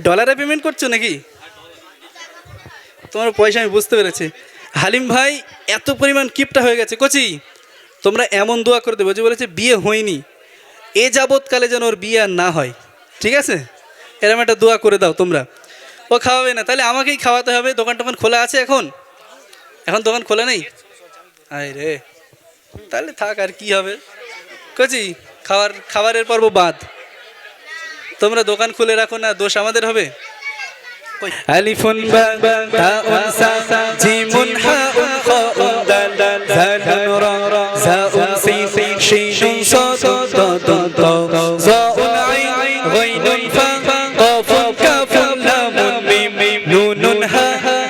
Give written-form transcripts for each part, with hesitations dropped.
ডলারে পেমেন্ট করছো নাকি? তোমার পয়সা আমি বুঝতে পেরেছি। হালিম ভাই এত পরিমাণ কিপটা হয়ে গেছে। কচি তোমরা এমন দোয়া করে দেবো যে বলেছে বিয়ে হয়নি, এ যাবৎকালে যেন ওর বিয়ে আর না হয়, ঠিক আছে? এরকম একটা দোয়া করে দাও তোমরা। ও খাওয়াবে না, তাহলে আমাকেই খাওয়াতে হবে। দোকান টোকান খোলা আছে এখন? এখন দোকান খোলা নেই? আয় রে, তাহলে থাক, আর কি হবে। কচি খাবারের পর্ব বাদ, তোমরা দোকান খুলে রাখো না, দোষ আমাদের হবে। আলিফুন বা তাউন সা জিমুন হাউন খাউন দাল জালুন রা জাউন সিন শিনুন সাদ তা জাউন আইন গাইনুন ফা কাফুন কাফুন লামুন মিম নুনুন হা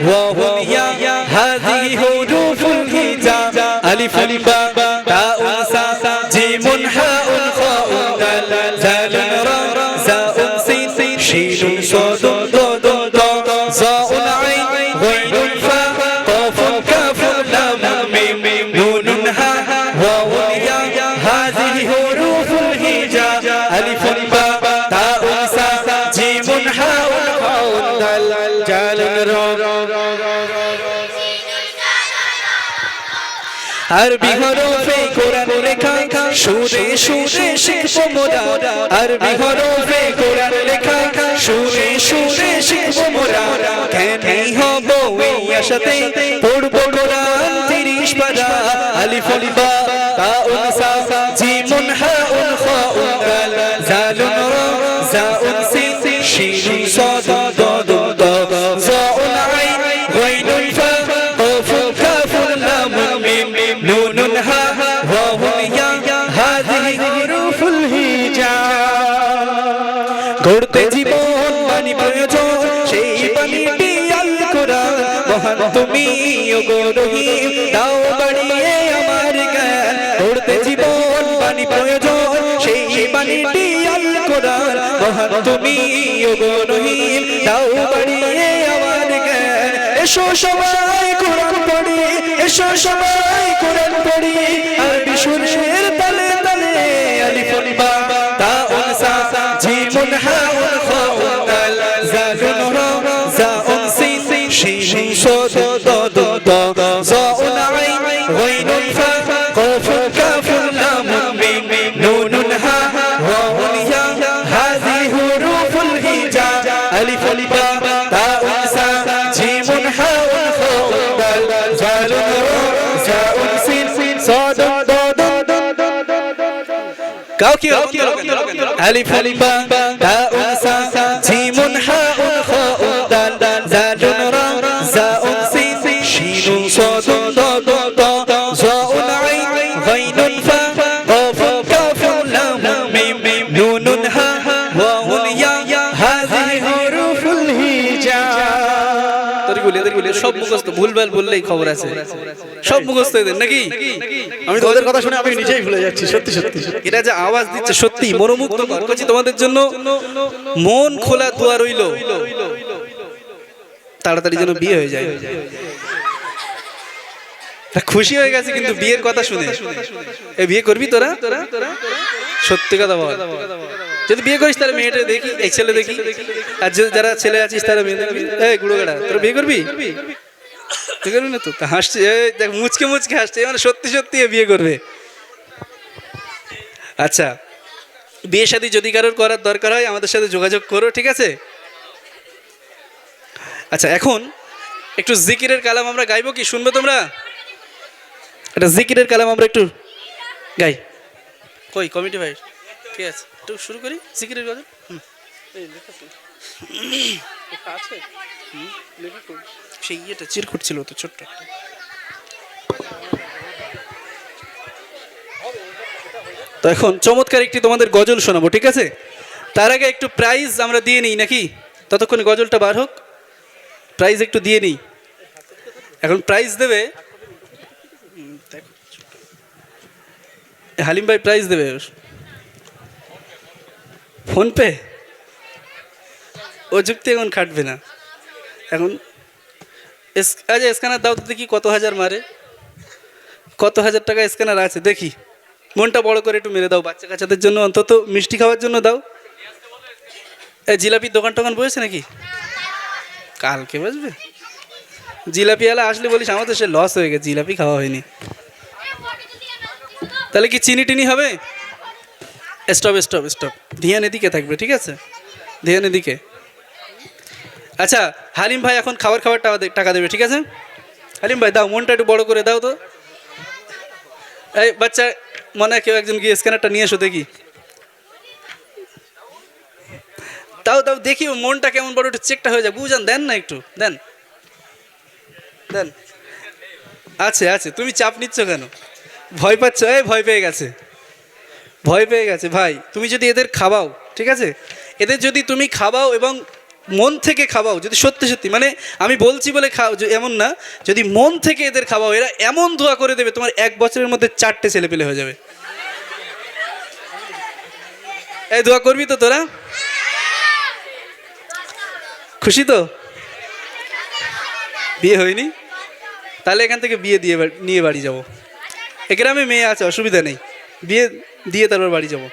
ওয়া হুম ইয়া হাযিহি হুরুফুল হিজা আলিফুন বা তাউন সা জিমুন হাউন খাউন দাল জালুন রা জাউন সিন শিনুন সাদ আরবি হরফে কোরআন লেখা সুরে সুরে শিখবো মোরা। আরবি হরফে কোরআন লেখা সুরে সুরে শিখবো মোরা। জ্ঞানী হব এই আশাতে পড়বো কোরআন 30 পারা। আলিফ বা তাউন সা জিমুন হাউন খাউন দাল জালুন রা জাউন সিন শিনুন সাদ দাদ জাউন আইন গাইনুন ফা কাফুন কাফুন লামুন মিম নুনুন হা ওয়া হুম ইয়া হাযিহি হুরুফুল হিজা। গড়তে জীবন পানি প্রয়োজন, সেই পানিটি আল কোরআন। মহান তুমি ওগো রহিম, দাও বাড়িয়ে আমার জ্ঞান। গড়তে জীবন পানি প্রয়োজন, সেই পানিটি আল কোরআন। মহান তুমি ওগো রহিম, দাও বাড়িয়ে আমার জ্ঞান। এসো সবাই কোরআন পড়ি, এসো সবাই কোরআন পড়ি। আরবি সুরের তালে তালে আলিফ বা তাউন সা জিমুন হাউন খাউন দাল জালুন রা জাউন সিন শিনুন সাদ দাদ জাউন আইন গাইনুন ফা কাফুন কাফুন লামুন মিম নুনুন হা ওয়া হুম ইয়া হাযিহি হুরুফুল হিজা। আলিফ বা তাউন সা জিমুন হাউন খাউন দাল জালুন রা জাউন সিন সাদ দাদ গাও কি আলিফ বা তাউন সা জিমুন হাউন খাউন দাল জালুন রা জাউন সিন শিনুন সাদ দাদ জাউন আইন গাইনুন ফা কাফুন কাফুন লামুন মিম নুনুন হা ওয়া হুম ইয়া হাযিহি হুরুফুল হিজা। এদেরগুলি সব মুখস্থ, ভুলভাল বললেই খবর আছে, সব মুখস্থ এদের নাকি? আমি তোদের কথা শুনে আমি নিজেই ভুলে যাচ্ছি, সত্যি সত্যি। এটা যে আওয়াজ দিচ্ছে সত্যি মনোমুগ্ধ করছি। তোমাদের জন্য মন খোলা দোয়া রইল, তাড়াতাড়ি যেন বিয়ে হয়ে যায়। খুশি হয়ে গেছে কিন্তু বিয়ের কথা শুনে। এ বিয়ে করবি তোরা? সত্যি কথা বল, যদি বিয়ে করিস তাহলে মেয়েটা দেখি, এই ছেলে দেখি। আর যারা ছেলে আছিস তারা মেয়ে দেখবি। এই গুড়ো গাড়া, তোরা বিয়ে করবি? তুই করবি না তো? হাসছে, দেখ মুচকে মুচকে হাসছে, মানে সত্যি সত্যি বিয়ে করবে। আচ্ছা, বিয়ে শাদী যদি কারোর করার দরকার হয় আমাদের সাথে যোগাযোগ করো, ঠিক আছে? আচ্ছা, এখন একটু জিকিরের কালাম আমরা গাইবো, কি শুনবো তোমরা? এটা জিকিরের কালাম আমরা একটু গাই। কই কমিটি ভাই কে আছে? একটু শুরু করি জিকিরের গজল। সেই ইয়েটা চিরকুট ছিল তো ছোট্ট। তো এখন চমৎকার একটি তোমাদের গজল শোনাবো, ঠিক আছে? তার আগে একটু প্রাইজ আমরা দিয়ে নিই নাকি? ততক্ষণ গজলটা বার হোক, প্রাইজ একটু দিয়ে নিই। এখন প্রাইজ দেবে হালিম ভাই, প্রাইজ দেবে ফোনপে। ও যুক্তি এখন খাটবে না এখন। আচ্ছা, স্ক্যানার দাও তো দেখি কত হাজার মারে, কত হাজার টাকা স্ক্যানার আছে দেখি। মনটা বড় করে একটু মেরে দাও, বাচ্চা কাচ্চাদের জন্য অন্তত মিষ্টি খাওয়ার জন্য দাও। এই জিলাপির দোকান টোকান বসেছে নাকি? কালকে বসবে? জিলাপিওয়ালা আসলে বলিস আমাদের সে লস হয়ে গেছে, জিলাপি খাওয়া হয়নি। তাহলে কি চিনি টিনি হবে? স্টপ স্টপ স্টপ, ধ্যান এদিকে থাকবে, ঠিক আছে? ধ্যান এদিকে। আচ্ছা হালিম ভাই এখন খাবার খাবার টাকা দেবে, ঠিক আছে? হালিম ভাই দাও, মনটা একটু বড় করে দাও তো। এই বাচ্চা, মনে হয় কেউ একজন গিয়ে স্ক্যানারটা নিয়ে এসো দেখি। দাও দাও দেখি, ও মনটা কেমন বড়, একটু চেকটা হয়ে যায়, বুঝান, দেন না একটু, দেন দেন। আছে আছে, তুমি চাপ নিচ্ছ কেন? ভয় পাচ্ছ? এই ভয় পেয়ে গেছে, ভয় পেয়ে গেছে ভাই। তুমি যদি এদের খাওয়াও, ঠিক আছে, এদের যদি তুমি খাওয়াও এবং মন থেকে খাওয়াও, যদি সত্যি সত্যি, মানে আমি বলছি বলে খাও এমন না, যদি মন থেকে এদের খাওয়াও, এরা এমন দোয়া করে দেবে তোমার 1 বছরের মধ্যে 4টে ছেলে পেলে হয়ে যাবে। এই দোয়া করবি তো তোরা? খুশি তো? বিয়ে হয়নি? তাহলে এখান থেকে বিয়ে নিয়ে বাড়ি যাব। এ গ্রামে মেয়ে আছে, অসুবিধা নেই, বিয়ে দিয়ে তারপর বাড়ি যাব।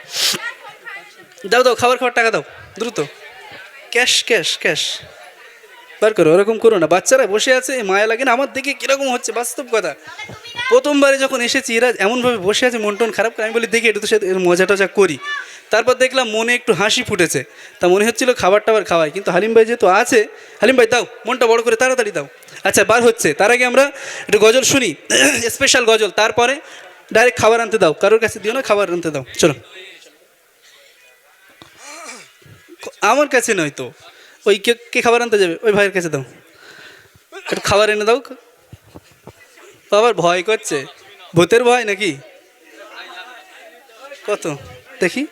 দাও দাও, খাবার খাবার টাকা দাও দ্রুত, ক্যাশ ক্যাশ ক্যাশ বার করো। ওরকম করো না, বাচ্চারা বসে আছে, মায়া লাগে না? আমার দেখে কীরকম হচ্ছে, বাস্তব কথা। প্রথমবারে যখন এসেছি এরা এমনভাবে বসে আছে, মন টন খারাপ করে, আমি বলি দেখি একটু তো সাথে মজা টজা করি। তারপর দেখলাম মনে একটু হাসি ফুটেছে, তা মনে হচ্ছিল খাবার টাবার খাওয়াই, কিন্তু হালিম ভাই যেহেতু আছে, হালিম ভাই দাও, মনটা বড় করে তাড়াতাড়ি দাও। আচ্ছা বার হচ্ছে, তার আগে আমরা একটু গজল শুনি, স্পেশাল গজল, তারপরে ডাইরেক্ট খাবার আনতে দাও, কারোর কাছে দিও না, খাবার আনতে দাও, চলো। আমার কাছে নয় তো, ওই কে কে খাবার আনতে যাবে, ওই ভাইয়ের কাছে দাও, একটু খাবার এনে দাও। আবার ভয় করছে, ভূতের ভয় নাকি? কত দেখি।